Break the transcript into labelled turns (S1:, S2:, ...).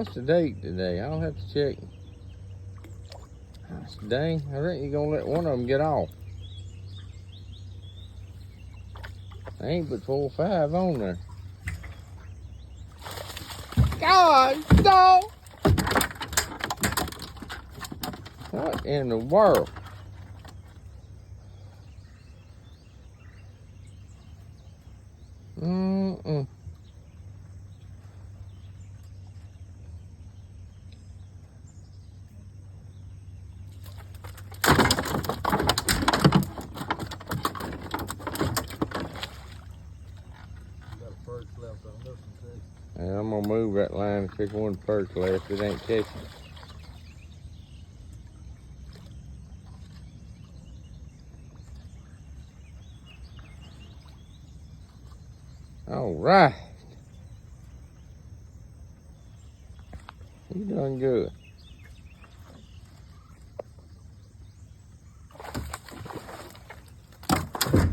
S1: What's the date today? I'll have to check. Gosh, dang, I reckon you're gonna let one of them get off. There ain't but 4 or 5 on there. God, dog! What in the world? Mm-mm.
S2: Left on this one too.
S1: And I'm gonna move that line and pick one perch left. It ain't catching. All right. You done good.